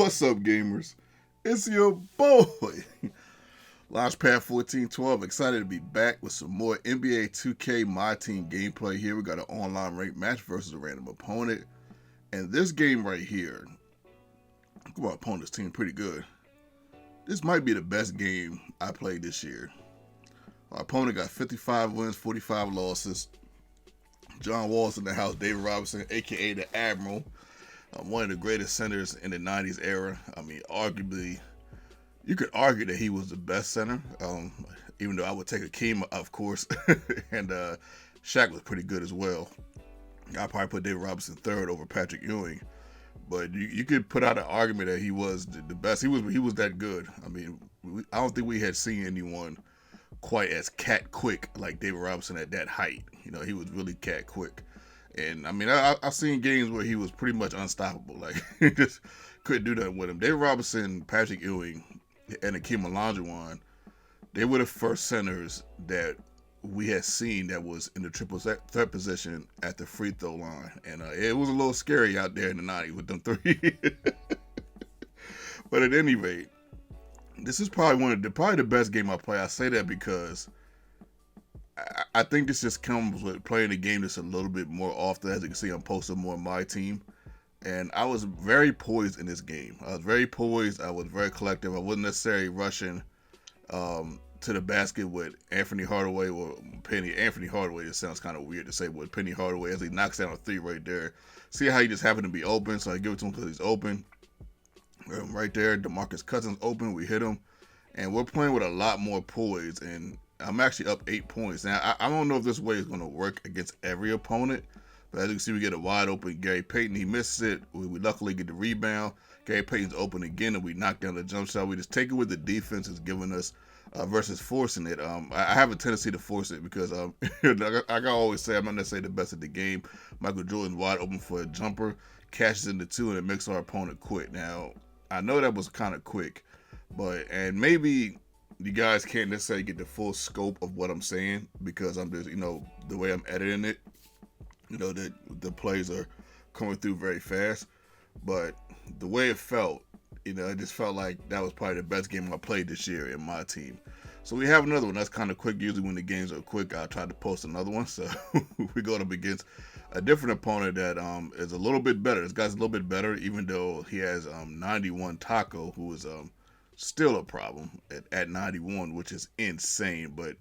What's up, gamers? It's your boy, Launchpad 1412. Excited to be back with some more NBA 2K My Team gameplay here. We got an online ranked match versus a random opponent. And this game right here, our opponent's team pretty good. This might be the best game I played this year. Our opponent got 55 wins, 45 losses. John Wall's in the house, David Robinson, aka the Admiral. One of the greatest centers in the 90s era. I mean, arguably, you could argue that he was the best center, even though I would take Akeem, of course, and Shaq was pretty good as well. I'd probably put David Robinson third over Patrick Ewing, but you could put out an argument that he was the best. He was that good. I mean, I don't think we had seen anyone quite as cat quick like David Robinson at that height. You know, he was really cat quick. And I mean, I've seen games where he was pretty much unstoppable. Like, he just couldn't do nothing with him. David Robinson, Patrick Ewing, and Akeem Olajuwon, they were the first centers that we had seen that was in the triple threat position at the free throw line. And it was a little scary out there in the 90s with them three. But at any rate, this is probably the best game I play. I say that because I think this just comes with playing the game just a little bit more often. As you can see, I'm posting more on my team. And I was very poised in this game. I was very poised. I was very collective. I wasn't necessarily rushing to the basket with Anthony Hardaway or Penny. Anthony Hardaway, it sounds kind of weird to say with Penny Hardaway as he knocks down a three right there. See how he just happened to be open, so I give it to him because he's open. Right there, DeMarcus Cousins open. We hit him. And we're playing with a lot more poise. And I'm actually up 8 points. Now, I don't know if this way is going to work against every opponent, but as you can see, we get a wide open Gary Payton. He misses it. We luckily get the rebound. Gary Payton's open again, and we knock down the jump shot. We just take it with the defense is giving us versus forcing it. I have a tendency to force it because, like I always say, I'm not necessarily the best at the game. Michael Jordan's wide open for a jumper, cashes into two, and it makes our opponent quit. Now, I know that was kind of quick, and maybe you guys can't necessarily get the full scope of what I'm saying because I'm just, the way I'm editing it, that the plays are coming through very fast. But the way it felt, it just felt like that was probably the best game I played this year in my team. So we have another one that's kind of quick. Usually when the games are quick, I'll try to post another one. So we go up against a different opponent that is a little bit better. This guy's a little bit better, even though he has 91 Taco, who is still a problem at 91, which is insane. But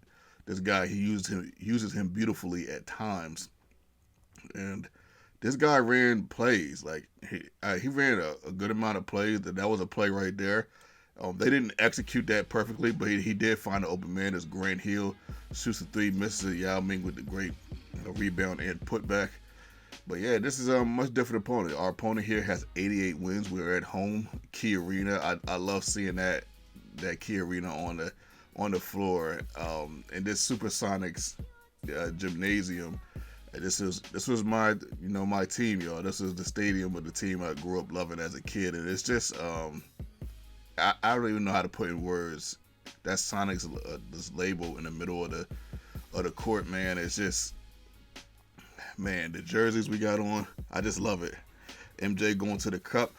this guy, he uses him beautifully at times. And this guy ran plays. Like, he ran a good amount of plays. That was a play right there. They didn't execute that perfectly, but he did find an open man. As Grant Hill shoots a three, misses it. Yao Ming with the great rebound and putback. But yeah, this is a much different opponent. Our opponent here has 88 wins. We're at home, Key Arena. I love seeing that Key Arena on the floor. And this Supersonics gymnasium. This was my my team, y'all. This is the stadium of the team I grew up loving as a kid, and it's just I don't even know how to put in words. That Sonics this label in the middle of the court, man. It's just, man, the jerseys we got on, I just love it. MJ going to the cup.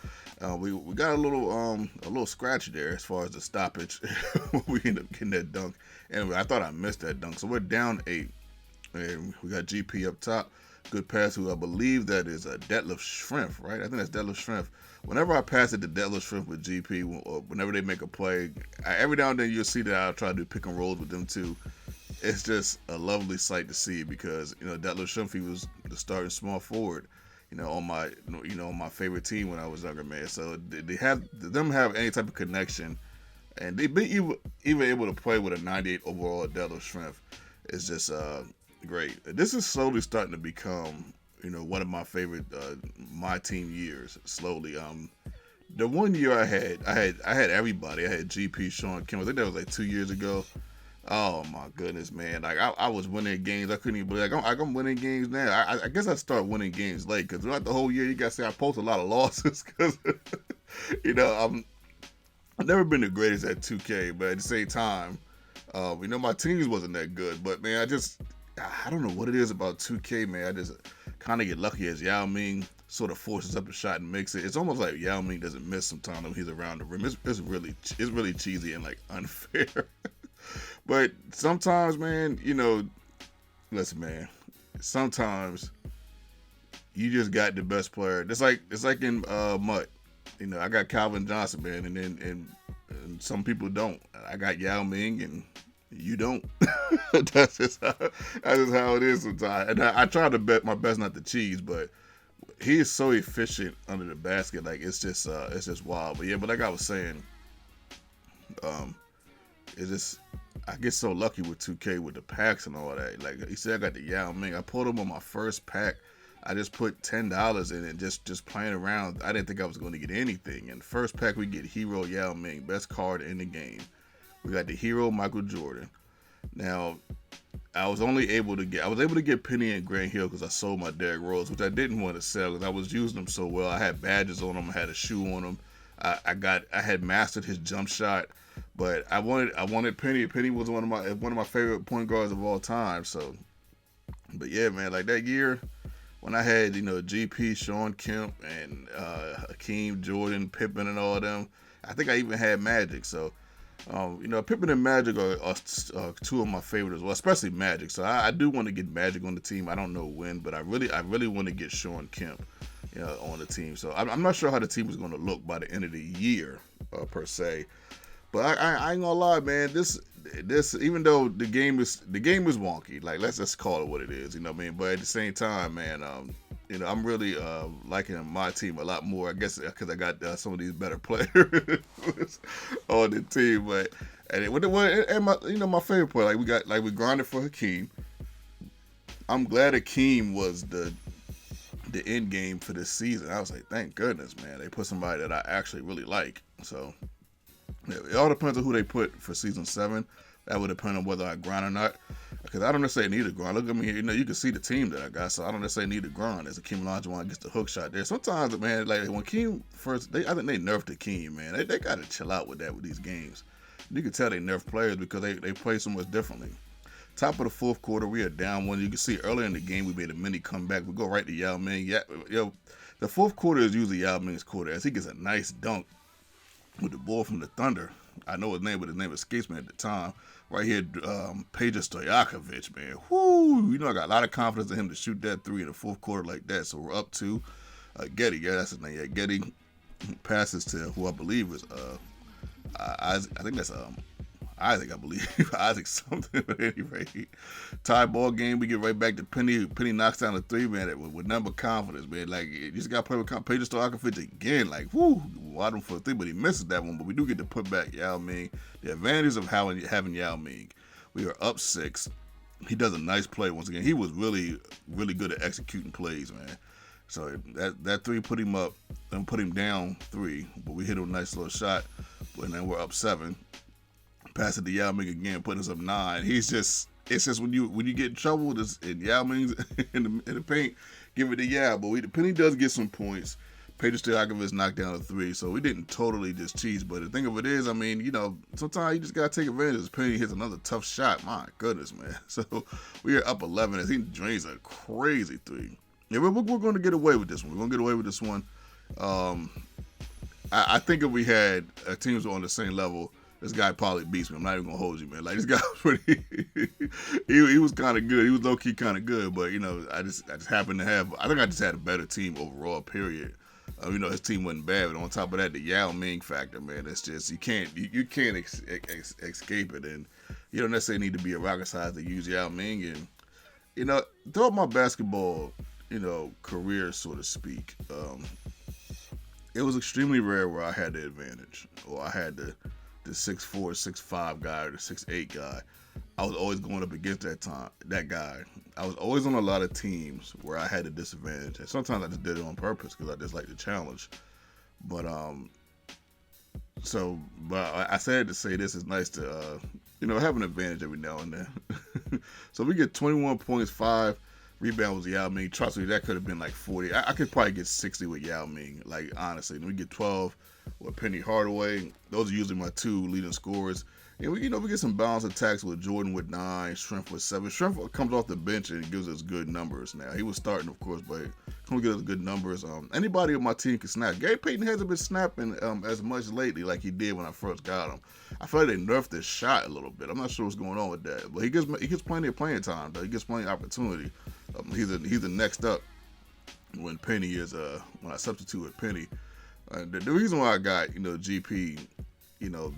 We got a little scratch there as far as the stoppage. We ended up getting that dunk, and I thought I missed that dunk. So we're down 8. And we got GP up top. Good pass who I believe that is Detlef Schrempf, right? I think that's Detlef Schrempf. Whenever I pass it to Detlef Schrempf with GP, or whenever they make a play, every now and then you'll see that I'll try to do pick and rolls with them too. It's just a lovely sight to see because Detlef Schrempf, he was the starting small forward, on my favorite team when I was younger, man. So they have any type of connection, and they be even able to play with a 98 overall Detlef Schrempf. It's just great. This is slowly starting to become, one of my favorite my team years. Slowly, the one year I had everybody. I had GP, Sean Kim. I think that was like 2 years ago. Oh my goodness, man! Like I was winning games. I couldn't even believe. I'm winning games now. I guess I start winning games late because throughout the whole year, you gotta say I post a lot of losses because I've never been the greatest at 2K, but at the same time, my teams wasn't that good. But man, I don't know what it is about 2K, man. I just kind of get lucky as Yao Ming sort of forces up the shot and makes it. It's almost like Yao Ming doesn't miss sometimes when he's around the rim. It's really cheesy and like unfair. But sometimes, man, listen, man. Sometimes you just got the best player. It's like in Mutt. I got Calvin Johnson, man, and some people don't. I got Yao Ming, and you don't. That's just how it is sometimes. And I try to bet my best not to cheese, but he is so efficient under the basket. Like it's just wild. But yeah, but like I was saying, it's just I get so lucky with 2K with the packs and all that. Like you said, I got the Yao Ming. I pulled him on my first pack. I just put $10 in it, just playing around. I didn't think I was going to get anything. And first pack we get Hero Yao Ming, best card in the game. We got the Hero Michael Jordan. Now, I was able to get Penny and Grant Hill because I sold my Derrick Rose, which I didn't want to sell because I was using them so well. I had badges on them, I had a shoe on them. I had mastered his jump shot, but I wanted Penny. Penny was one of my favorite point guards of all time. So, but yeah, man, like that year when I had GP, Sean Kemp, and Hakeem, Jordan, Pippen, and all of them, I think I even had Magic. So. Pippen and Magic are two of my favorites, well, especially Magic. So I do want to get Magic on the team. I don't know when, but I really want to get Sean Kemp, on the team. So I'm not sure how the team is going to look by the end of the year, per se. But I ain't gonna lie, man. This even though the game is wonky, like let's just call it what it is, what I mean. But at the same time, man, I'm really liking my team a lot more. I guess because I got some of these better players on the team. But my favorite player, we grinded for Hakeem. I'm glad Hakeem was the end game for this season. I was like, thank goodness, man. They put somebody that I actually really like. So. Yeah, it all depends on who they put for season 7. That would depend on whether I grind or not. Because I don't necessarily need a grind. Look at me, you can see the team that I got, so I don't necessarily need a grind. As Akeem Olajuwon gets the hook shot there. Sometimes, man, like when Keem first, I think they nerfed Akeem, man. They got to chill out with that with these games. You can tell they nerf players because they play so much differently. Top of the fourth quarter, we are down one. You can see earlier in the game we made a mini comeback. We go right to Yao Ming. Yeah, the fourth quarter is usually Yao Ming's quarter as he gets a nice dunk with the ball from the Thunder. I know his name, but his name escapes me at the time. Right here, Peja Stojakovic, man. Whoo! I got a lot of confidence in him to shoot that 3 in the fourth quarter like that. So we're up to Getty. Yeah, that's his name. Yeah, Getty passes to who I believe is Isaac. I think that's Isaac, I believe. Isaac something, but anyway. Tie ball game, we get right back to Penny. Penny knocks down a 3, man, with number confidence, man. Like, you just got to play with Peja Stojakovic again. Like, whoo, wide him for a 3, but he misses that one. But we do get to put back Yao Ming. The advantage of having Yao Ming. We are up 6. He does a nice play once again. He was really, really good at executing plays, man. So that 3 put him up and put him down 3, but we hit a nice little shot. And then we're up 7. Pass it to Yao Ming again, putting us up 9. It's just when you get in trouble and Yao Ming's in the paint, give it to Yao. But Penny does get some points. Peja Stojakovic knocked down a 3, so we didn't totally just cheese. But the thing of it is, I mean, sometimes you just gotta take advantage. Penny hits another tough shot. My goodness, man. So we are up 11 as he drains a crazy 3. Yeah, we're going to get away with this one. We're going to get away with this one. I think if we had teams on the same level, this guy probably beats me. I'm not even gonna hold you, man. Like this guy was pretty. he was kind of good. He was low key kind of good, but I just happened to have. I think I just had a better team overall. Period. His team wasn't bad, but on top of that, the Yao Ming factor, man. It's just you can't escape it, and you don't necessarily need to be a rocket scientist to use Yao Ming. And throughout my basketball, career, so to speak, it was extremely rare where I had the advantage or I had the 6'4", 6'5" guy or the 6'8" guy. I was always going up against that guy. I was always on a lot of teams where I had a disadvantage. And sometimes I just did it on purpose because I just like the challenge. But I said to say this is nice to have an advantage every now and then. So we get 21 points, 5 rebounds with Yao Ming. Trust me, that could have been like 40. I could probably get 60 with Yao Ming, like honestly. And we get 12 with Penny Hardaway. Those are usually my 2 leading scorers. And we get some balanced attacks with Jordan with 9, Strength with 7. Strength comes off the bench and gives us good numbers. Now he was starting, of course, but comes get us good numbers. Anybody on my team can snap. Gary Payton hasn't been snapping as much lately like he did when I first got him. I feel like they nerfed his shot a little bit. I'm not sure what's going on with that, but he gets plenty of playing time though. He gets plenty of opportunity. He's the next up when Penny is when I substitute with Penny. The reason why I got GP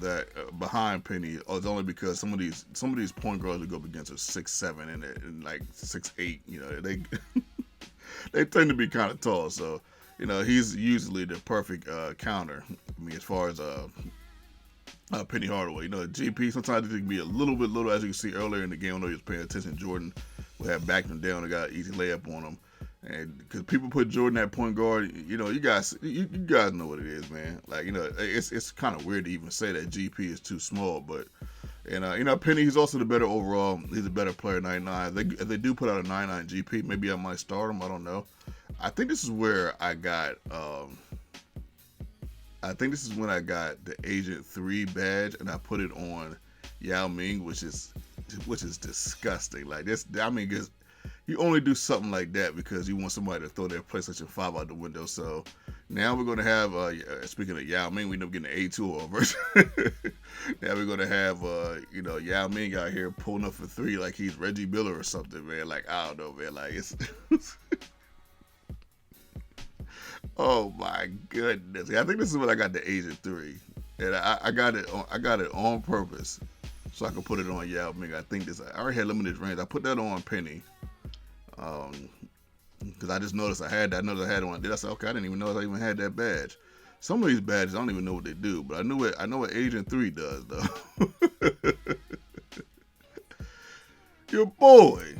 that behind Penny is only because some of these point guards we go up against are 6'7" and like 6'8". They they tend to be kind of tall, so he's usually the perfect counter. I mean, as far as Penny Hardaway, GP sometimes it can be a little bit little, as you can see earlier in the game. I know he was paying attention. Jordan would have backed him down and got an easy layup on him. And because people put Jordan at point guard, you guys know what it is, man. Like it's kind of weird to even say that GP is too small, but Penny, he's also the better overall. He's a better player. 99. If they do put out a 99 GP, maybe I might start him. I don't know. I think this is where I got. I think this is when I got the Agent 3 badge and I put it on Yao Ming, which is disgusting. Like this, I mean, you only do something like that because you want somebody to throw their PlayStation 5 out the window. So now we're going to have, speaking of Yao Ming, we end up getting an A2 version. Now we're going to have, Yao Ming out here pulling up for 3 like he's Reggie Miller or something, man. Like, I don't know, man. Like, it's... Oh, my goodness. I think this is when I got the Agent 3. And I got it on purpose so I could put it on Yao Ming. I already had limited range. I put that on Penny. Because I just noticed I had that. I noticed I had one. Then I said, okay, I didn't even know I even had that badge. Some of these badges, I don't even know what they do, but I know what Agent 3 does, though. Your boy,